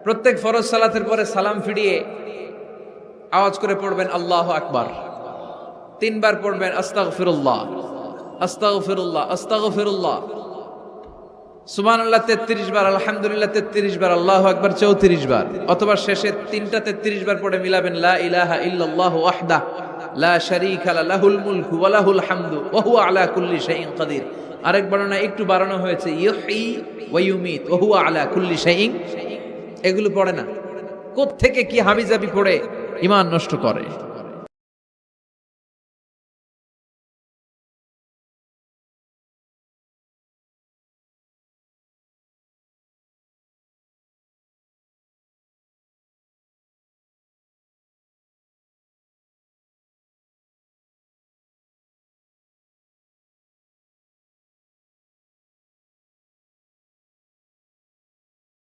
প্রত্যেক ফরজ সালাতের পরে সালাম ফিরিয়ে আওয়াজ করে পড়বেন আল্লাহু আকবার। 3 বার পড়বেন আস্তাগফিরুল্লাহ, আস্তাগফিরুল্লাহ, আস্তাগফিরুল্লাহ। সুবহানাল্লাহ 33 বার, আলহামদুলিল্লাহ 33 বার, আল্লাহু আকবার 34 বার, অথবা শেষে 3টা 33 বার পড়ে মিলাবেন লা ইলাহা ইল্লাল্লাহু ওয়াহদাহ লা শারীকা লাহুল মুলকু ওয়া লাহুল হামদু ওয়া হুয়া আলা কুল্লি শাইইন কাদির। আরেক বর্ণনায় একটু বাড়ানো হয়েছে ইউহয়ী ওয়া ইউমীত ওয়া হুয়া আলা কুল্লি শাইইন। এগুলো পড়ে না, কোত্থেকে কি হাবিজাবি পড়ে ঈমান নষ্ট করে।